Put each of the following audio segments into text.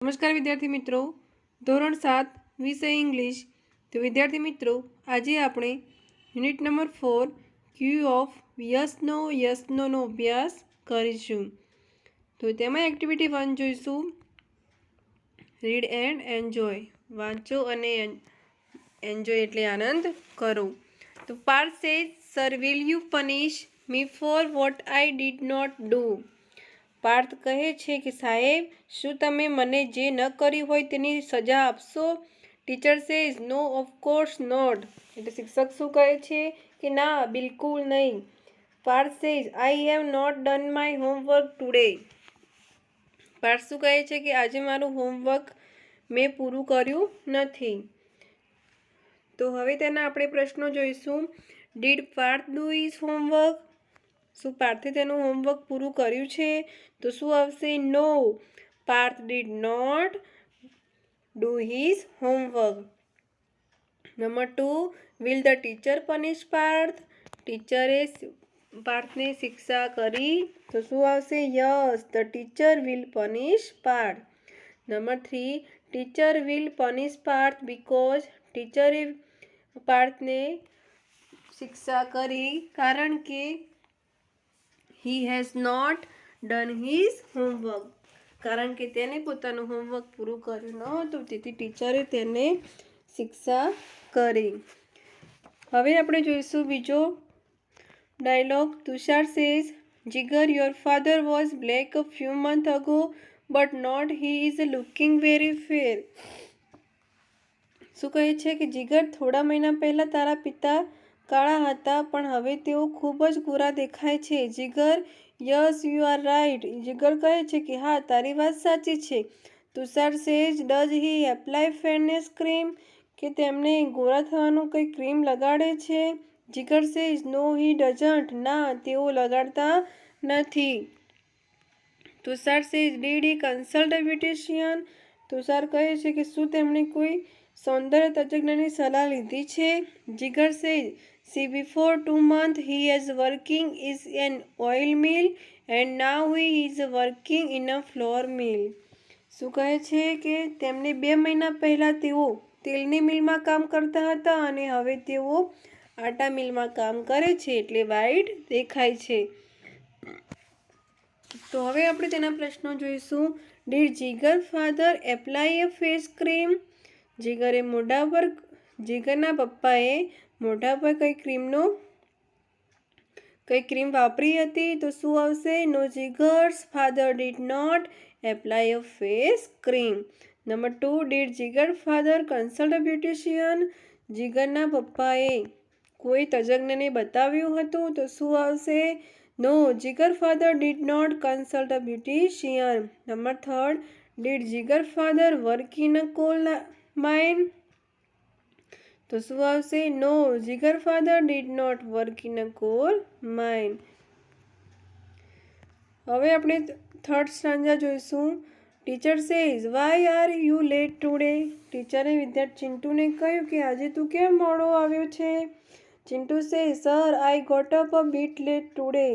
નમસ્કાર વિદ્યાર્થી મિત્રો, ધોરણ 7 વિષય ઇંગ્લિશ. તો વિદ્યાર્થી મિત્રો, આજે આપણે unit number 4 Q of yes નોનો અભ્યાસ કરીશું. તો તેમાં એક્ટિવિટી 1 જોઈશું, રીડ એન્ડ એન્જોય. વાંચો અને એન્જોય એટલે આનંદ કરો. તો Partha says, sir will you punish me for what I did not do. Partha કહે છે કે સાહેબ, શું તમે મને જે ન કર્યું હોય તેની સજા આપશો? Teacher says, no of course not. એટલે શિક્ષક શું કહે છે કે ના, બિલકુલ નહીં. Partha says, I have not done my homework today. Partha શું કહે છે કે આજે મારું હોમવર્ક મેં પૂરું કર્યું નથી. તો હવે તેના આપણે પ્રશ્નો જોઈશું. Did Partha do his homework. શું પાર્થે તેનું હોમવર્ક પૂરું કર્યું છે? તો શું આવશે? No, Parth did not do his homework. Number 2, will the teacher punish Parth. ટીચરે પાર્થને શિક્ષા કરી. તો શું આવશે? Yes, the teacher will punish Parth. Number 3, teacher will punish Parth because. ટીચરે પાર્થને શિક્ષા કરી કારણ કે he has not done his homework. કારણ કે તેને પોતાનું હોમવર્ક પૂરું કર્યું ન હતું, તેથી ટીચરે તેને શિક્ષા કરી. હવે આપણે જોઈશું બીજો dialogue. Tushar says, Jigar, your father was black a few months ago but not he is looking very fair. શું કહે છે કે જીગર, થોડા મહિના પહેલાં તારા પિતા કાળા હતા પણ હવે તેઓ ખૂબ જ ગોરા દેખાય છે. જીગર, યસ યુ આર રાઇટ. જીગર કહે છે કે હા, તારી વાત સાચી છે. Tushar says, does he apply fairness cream. કે તેમને ગોરા થવાનું કંઈ ક્રીમ લગાડે છે? જીગર સેઝ, નો હી ડઝન્ટ. ના, તેઓ લગાડતા નથી. Tushar says, did he consult a beautician. Tushar કહે છે કે શું તેમણે કોઈ સૌંદર્ય તજજ્ઞની સલાહ લીધી છે? જીગર says, see before 2 months he is working is an oil mill and now he is working in a flour mill. શું કહે છે કે તેમને 2 મહિના પહેલાં તેઓ તેલની મિલમાં કામ કરતા હતા અને હવે તેઓ આટા મિલમાં કામ કરે છે, એટલે વાઈટ દેખાય છે. તો હવે આપણે તેના પ્રશ્નો જોઈશું. Did Jigar father apply a face cream. જીગરના પપ્પાએ મોઢા પર કઈ ક્રીમ વાપરી હતી? તો શું આવશે? No, Jigar's father did not apply a face cream. Number 2, did Jigar father consult a beautician. જીગરના પપ્પાએ કોઈ તજજ્ઞને બતાવ્યું હતું? તો શું આવશે? No, Jigar father did not consult a beautician. Number 3, did Jigar father work in a coal mine. તો શું આવશે? No, Jigar father did not work in a coal mine. હવે આપણે થર્ડ સ્ટાન્જા જોઈશું. Teacher says, why are you late today. ટીચરે વિદ્યાર્થી ચિંટુને કહ્યું કે આજે તું કેમ મોડો આવ્યો છે? Chintu says, sir I got up a bit late today.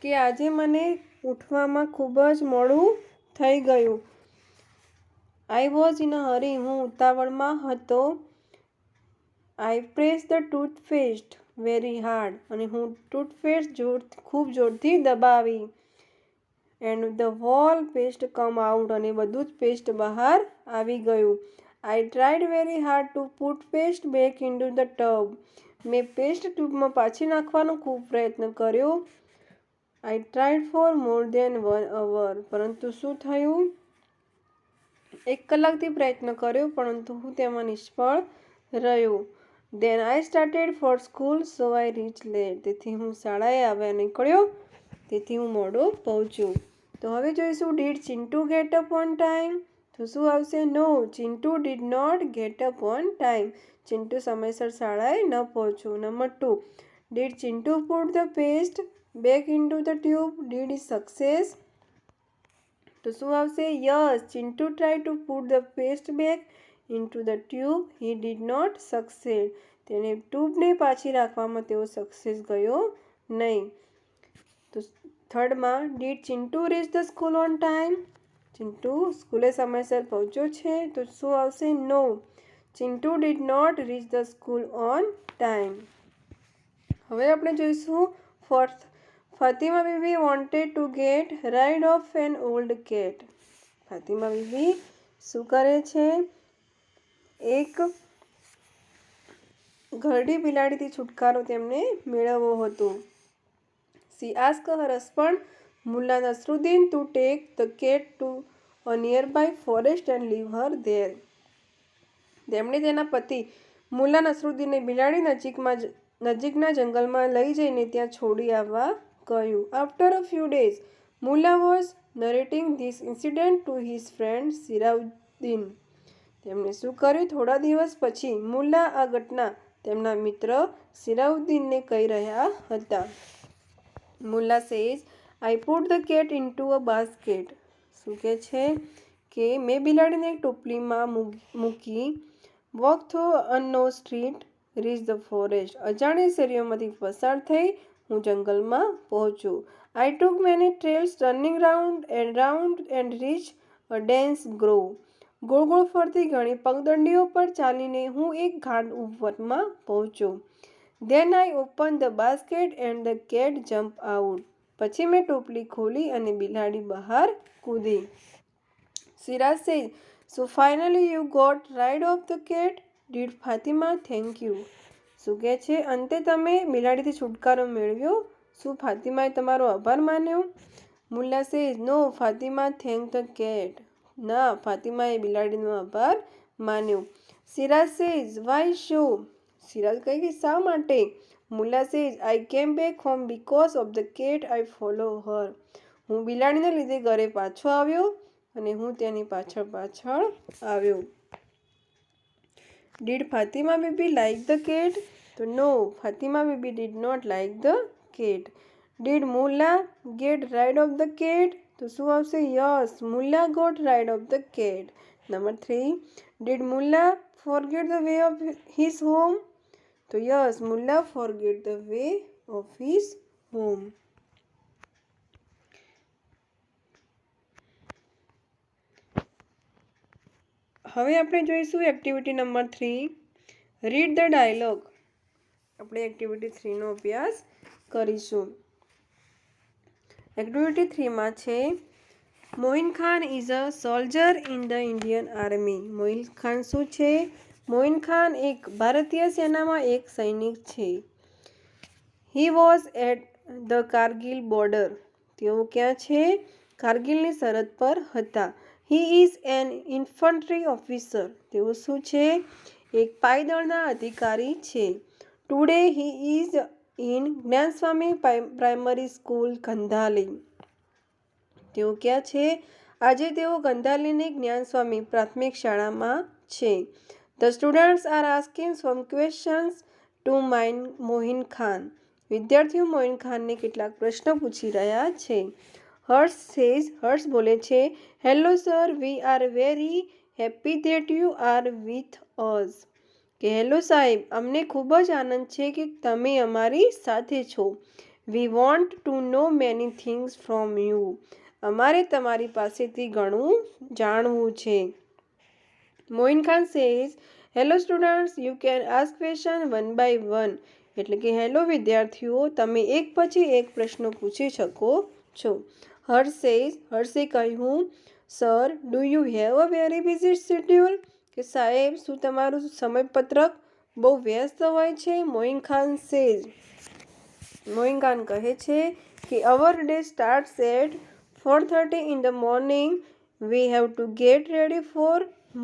કે આજે મને ઉઠવામાં ખૂબ જ મોડું થઈ ગયું. I was in a hurry. હું ઉતાવળમાં હતો. I press the toothpaste very hard. અને હું ટૂથપેસ્ટ ખૂબ જોરથી દબાવી. And the whole paste come out. અને બધું જ પેસ્ટ બહાર આવી ગયું. I tried very hard to put paste back into the tub. મેં પેસ્ટ ટ્યુબમાં પાછી નાખવાનો ખૂબ પ્રયત્ન કર્યો. I tried for more than 1 hour. પરંતુ શું થયું? 1 કલાકથી પ્રયત્ન કર્યો પરંતુ હું તેમાં નિષ્ફળ રહ્યો. Then I started for school so I reach late. તેથી હું શાળાએ આવ્યા નીકળ્યો, તેથી હું મોડો પહોંચ્યો. તો હવે જોઈશું, did Chintu get up on time. તો શું આવશે? No, Chintu did not get up on time. Chintu સમયસર શાળાએ ન પહોંચ્યો. Number 2, did Chintu put the paste back into the tube. Did he success. તો શું આવશે? Yes, Chintu try to put the paste back into the tube. He did not succeed. તેને ટ્યુબને પાછી રાખવામાં તેઓ સક્સેસ ગયો નહીં. તો થર્ડમાં, did Chintu rich the school on time. Chintu સ્કૂલે સમયસર પહોંચ્યો છે? તો શું આવશે? No, Chintu did not reach the school on time. હવે આપણે જોઈશું fourth. Fatima Bibi wanted to get rid of an old cat. Fatima Bibi શું કરે છે? એક ઘરડી બિલાડીથી છુટકારો તેમને મેળવવો હતો. She ask her husband Mulla Nasruddin to take the cat to a nearby forest and leave her there. તેમણે તેના પતિ મુલ્લા નસરુદ્દીનને બિલાડી નજીકના જંગલમાં લઈ જઈને ત્યાં છોડી આવવા કહ્યું. After a few days Mulla was narrating this incident to his friend Sirauddin. તેમણે શું કર્યું? થોડા દિવસ પછી મુલ્લા આ ઘટના તેમના મિત્ર સિરાઉદ્દીનને કહી રહ્યા હતા. Mulla says I put the cat into a basket. શું કહે છે કે મેં બિલાડીને એક ટોપલીમાં મૂકી. Walk through unknown street, reach the forest. અજાણી શેરીઓમાંથી પસાર થઈ હું જંગલમાં પહોંચ્યો. I took many trails turning round and reach a dense grove. ગોળ ગોળ ફરતી ઘણી પગદંડીઓ પર ચાલીને હું એક ગાઢ ઉપવનમાં પહોંચ્યો. Then I open the basket and the cat jump out. પછી મેં ટોપલી ખોલી અને બિલાડી બહાર કૂદી. Siraj says so finally you got rid of the cat. Did Fatima thank you. શું કહે છે? અંતે તમે બિલાડીથી છુટકારો મેળવ્યો. શું ફાતિમાએ તમારો આભાર માન્યો? Mulla says no, Fatima thank the cat. ના, ફાતિમાએ બિલાડીનો આભાર માન્યો. Siraj says why so. Siraj કહે કે શા માટે? Mulla says I came back home because of the cat I follow her. હું બિલાડીને લીધે ઘરે પાછો આવ્યો અને હું તેની પાછળ આવ્યો. Did Fatima Bibi like the cat? તો no, Fatima Bibi did not like the cat. Did Mulla get rid of the cat? તો શું આવશે? Yes, Mulla got rid of the cat. Number 3. Did Mulla forget the way of his home? તો yes, Mulla forget the way of his home. હવે આપણે જોઈશું activity number 3. Read the dialogue. આપણે activity 3નો અભ્યાસ કરીશું. એક્ટિવિટી 3માં છે Moin Khan is a soldier in the Indian army. Moin Khan શું છે? મોઇન ખાન એક ભારતીય સેનામાં એક સૈનિક છે. He was at the Kargil border. તેઓ ક્યાં છે? કારગિલની સરહદ પર હતા. He is an infantry officer. તેઓ શું છે? એક પાયદળના અધિકારી છે. Today he is in Gyanswami primary school Kandhali. તેઓ ક્યાં છે? આજે તેઓ કંધાલીની જ્ઞાનસ્વામી પ્રાથમિક શાળામાં છે. The students are asking some questions to Moin Khan. વિદ્યાર્થીઓ મોઇન ખાનને કેટલાક પ્રશ્નો પૂછી રહ્યા છે. હર્ષ બોલે છે, hello sir, we are very happy that you are with us. કે હેલો સાહેબ, અમને ખૂબ જ આનંદ છે કે તમે અમારી સાથે છો. We want to know many things from you. અમારે તમારી પાસેથી ઘણું જાણવું છે. Moin Khan says hello students, you can ask question one by one. એટલે કે હેલો વિદ્યાર્થીઓ, તમે એક પછી એક પ્રશ્નો પૂછી શકો છો. હર્ષે કહ્યું, sir, do you have a very busy schedule. કે સાહેબ, શું તમારું સમયપત્રક બહુ વ્યસ્ત હોય છે? મોઇન ખાન કહે છે કે our day starts at 4:30 in the morning. We have to get ready for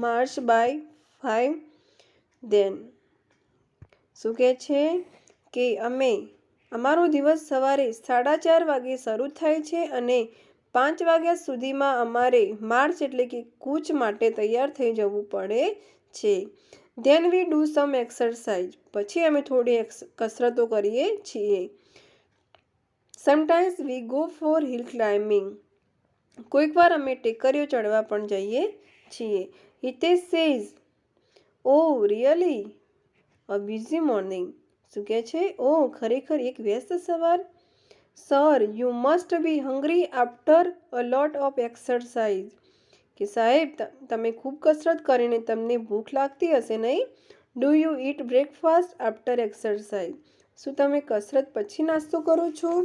march by 5. Then શું કહે છે કે અમારો દિવસ સવારે 4:30 વાગે શરૂ થાય છે અને 5 વાગ્યા સુધીમાં અમારે માર્ચ એટલે કે કૂચ માટે તૈયાર થઈ જવું પડે છે. Then we do sum exercise. પછી અમે થોડી કસરતો કરીએ છીએ. સમટાઇમ્સ વી ગો ફોર હિલ ક્લાઇમ્બિંગ. કોઈક વાર અમે ટેકરીઓ ચડવા પણ જઈએ છીએ. Hitesh says oh really a busy morning. શું કહે છે? ઓહ, ખરેખર એક વ્યસ્ત સવાર. Sir, you must be hungry after a lot of exercise. કે સાહેબ તમે ખૂબ કસરત કરીને તમને ભૂખ લાગતી હશે નહીં? Do you eat breakfast after exercise? શું તમે કસરત પછી નાસ્તો કરો છો?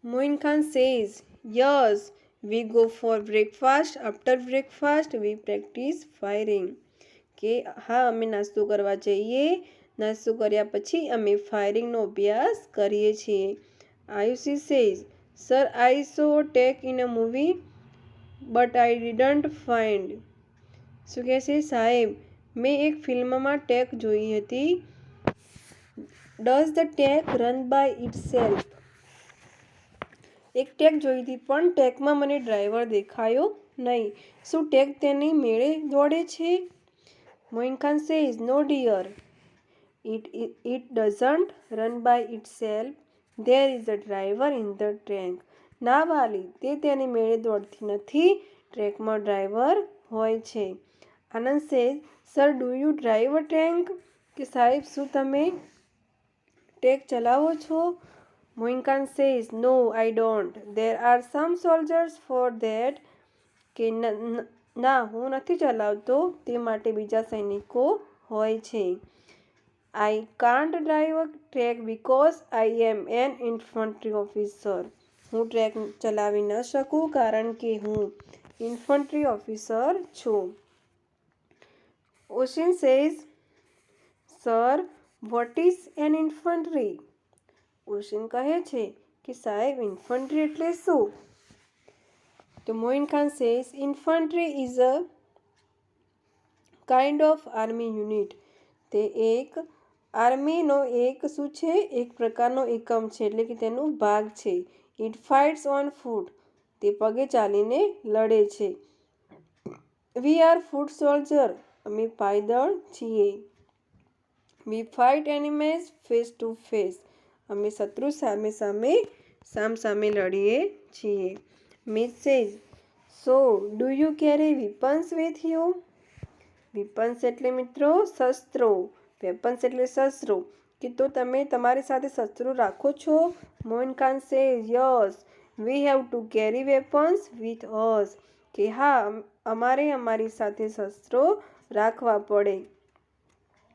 Moin Khan says yes we go for breakfast. After breakfast we practice firing. કે હા અમે નાસ્તો કરવા જઈએ, નાસ્તો કર્યા પછી અમે ફાયરિંગનો અભ્યાસ કરીએ છીએ. Ayushi says sir I so tech in a movie but I didn't find. શું કહે છે? સાહેબ મેં એક ફિલ્મમાં ટેક જોઈ હતી. Does the tank run by itself? એક ટેક જોઈ હતી પણ ટેકમાં મને ડ્રાઈવર દેખાયો નહીં. શું ટેક તેની મેળે દોડે છે? Moin Khan says no dear it doesn't run by itself. There is a driver in the track. ના વાલી, તે તેની મેળે દોડતી નથી, ટ્રેકમાં ડ્રાઈવર હોય છે. Anand says sir do you drive a tank? કે સાહેબ શું તમે ટેક ચલાવો છો? Moin Khan says no I don't. There are some soldiers for that. કે ના હું નથી ચલાવતો, તે માટે બીજા સૈનિકો હોય છે. I can't drive a track because I am an infantry officer. હું ટ્રેક ચલાવી ન શકું કારણ કે હું ઇન્ફન્ટ્રી ઓફિસર છું. Oshin says sir what is an infantry? Oshin કહે છે કે સાહેબ ઇન્ફન્ટ્રી એટલે શું? તો Moin Khan says infantry is a kind of army unit. તે એક આર્મીનો એક શું છે? એક પ્રકારનો એકમ છે, એટલે કે તેનો ભાગ છે. It fights on foot. તે પગે ચાલીને લડે છે. We are foot soldier. અમે પાયદળ છીએ. We fight enemies face to face. અમે શત્રુ સામે લડીએ છીએ. Miss says so do you carry weapons with you? Weapons એટલે મિત્રો શસ્ત્રો. વેપન્સ એટલે શસ્ત્રો. કે તો તમે તમારી સાથે શસ્ત્રો રાખો છો? Moin Khan says yes we have to carry weapons with us. કે હા અમારે અમારી સાથે શસ્ત્રો રાખવા પડે.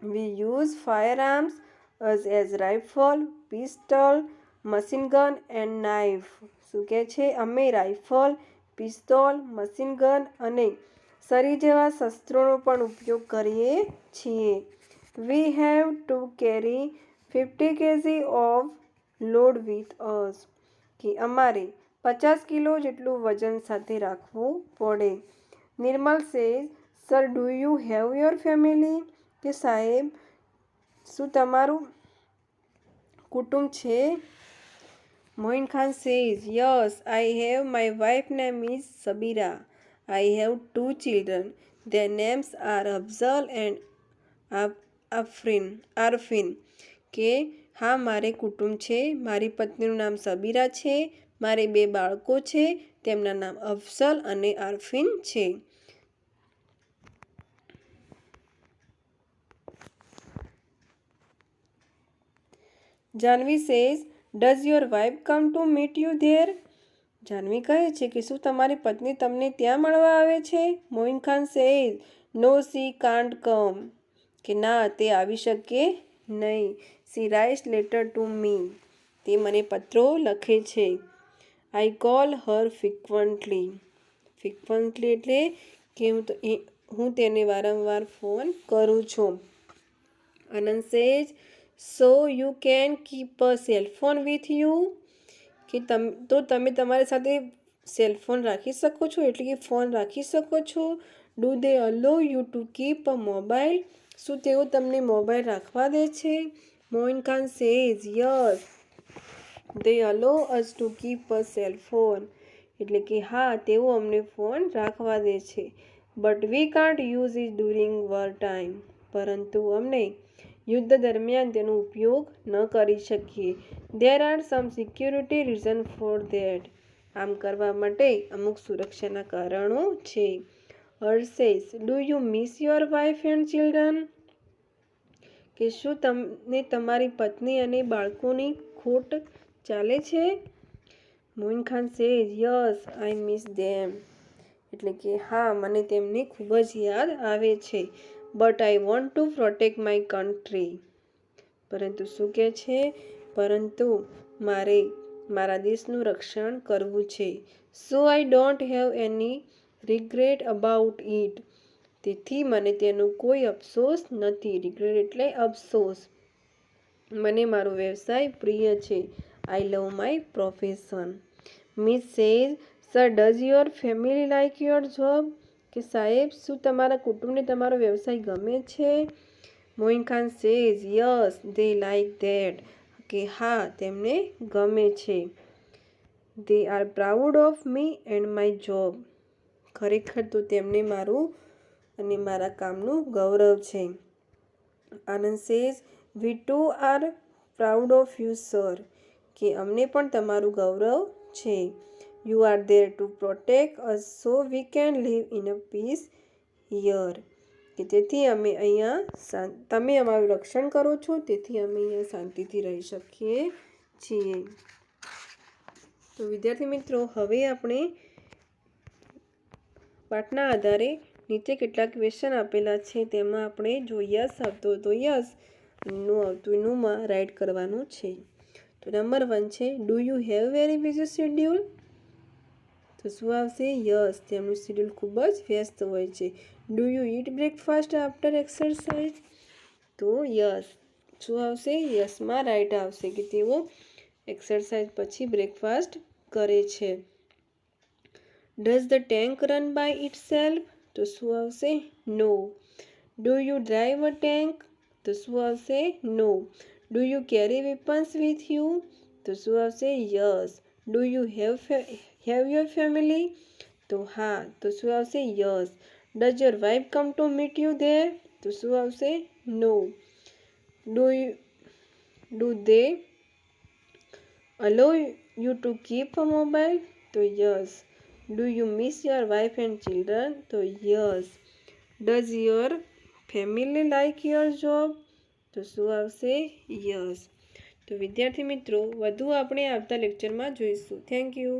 We use firearms as rifle, pistol, machine gun and knife. શું કહે છે? અમે રાઇફલ, પિસ્તોલ, મશીન ગન અને સરી જેવા શસ્ત્રોનો પણ ઉપયોગ કરીએ છીએ. We have to carry 50 kg of load with us. કે અમારે 50 કિલો જેટલું વજન સાથે રાખવું પડે. Nirmal says sir do you have your family? કે સાહેબ શું તમારું કુટુંબ છે? Moin Khan says yes I have my wife name is Sabira. I have 2 children. Their names are Afzal and Arfin. કે હા મારે કુટુંબ છે. મારી પત્નીનું નામ સબીરા છે. મારે 2 બાળકો છે. તેમના નામ અફઝલ અને આરફીન છે. Janvi says does your wife come to meet you there? Janvi કહે છે કે શું તમારી પત્ની તમને ત્યાં મળવા આવે છે? Moin Khan says no she can't come. કે ના તે આવી શકે નહીં. She writes letter to me. તે મને પત્રો લખે છે. I call her ફ્રિક્વન્ટલી. ફ્રિક્વન્ટલી એટલે કે હું તેને વારંવાર ફોન કરું છું. Anand says so you can keep a cellphone with you. કે તો તમે તમારી સાથે સેલફોન રાખી શકો છો, એટલે કે ફોન રાખી શકો છો. Do they allow you to keep a mobile? શું તેઓ તમને મોબાઈલ રાખવા દે છે? Moin Khan says yes they allow us to keep a cellphone. એટલે કે હા તેઓ અમને ફોન રાખવા દે છે. But we can't use it during war time. પરંતુ અમને યુદ્ધ દરમિયાન તેનો ઉપયોગ ન કરી શકીએ. There are some security reason for that. આમ કરવા માટે અમુક સુરક્ષાના કારણો છે. હર્ષ says do you miss your wife and children? કે શું તમને તમારી પત્ની અને બાળકોની ખોટ ચાલે છે? Moin Khan says yes I miss them. એટલે કે હા, મને તેમની ખૂબ જ યાદ આવે છે. But I want to protect my country. પરંતુ શું કહે છે? પરંતુ મારે મારા દેશનું રક્ષણ કરવું છે. So I don't have any regret about it. તેથી મને તેનો કોઈ અફસોસ નથી. રિગ્રેટ એટલે અફસોસ. મને મારો વ્યવસાય પ્રિય છે. I love my profession. Miss says sir does your family like your job. કે સાહેબ, શું તમારા કુટુંબને તમારો વ્યવસાય ગમે છે? Moin Khan says yes they like that. કે હા, તેમને ગમે છે. They are proud of me and my job. ખરેખર તો તેમને મારું અને મારા કામનું ગૌરવ છે. Anand says we too are proud of you sir. કે અમને પણ તમારું ગૌરવ છે. You are there to protect us so we can live in a peace here. કે તેથી અમે અહીંયા તમે અમારું રક્ષણ કરો છો, તેથી અમે અહીંયા શાંતિથી રહી શકીએ છીએ. તો વિદ્યાર્થી મિત્રો, હવે આપણે પાઠના આધારે નીચે કેટલાક ક્વેશ્ચન આપેલા છે, તેમાં આપણે જો યસ આવતો તો યસ, નો આવતું નોમાં રાઇટ કરવાનું છે. તો નંબર 1 છે, do you have very busy schedule? તો શું આવશે? યસ, તેમનું શેડ્યુલ ખૂબ જ વ્યસ્ત હોય છે. Do you eat breakfast after exercise? તો યસ. શું આવશે? યસમાં રાઇટ આવશે કે તેઓ એક્સરસાઇઝ પછી બ્રેકફાસ્ટ કરે છે. Does the tank run by itself? તો શું આવશે? No. Do you drive a tank? તો શું આવશે? No. Do you carry weapons with you? તો શું આવશે? Yes. Do you have your family? તો હા. તો શું આવશે? Yes. Does your wife come to meet you there? તો શું આવશે? No. Do they allow you to keep a mobile? તો yes. Do you miss your wife and children? તો yes. Does your family like your job? તો શું આવશે? Yes. તો વિદ્યાર્થી મિત્રો, વધુ આપણે આવતા લેક્ચરમાં જોઈશું. Thank you.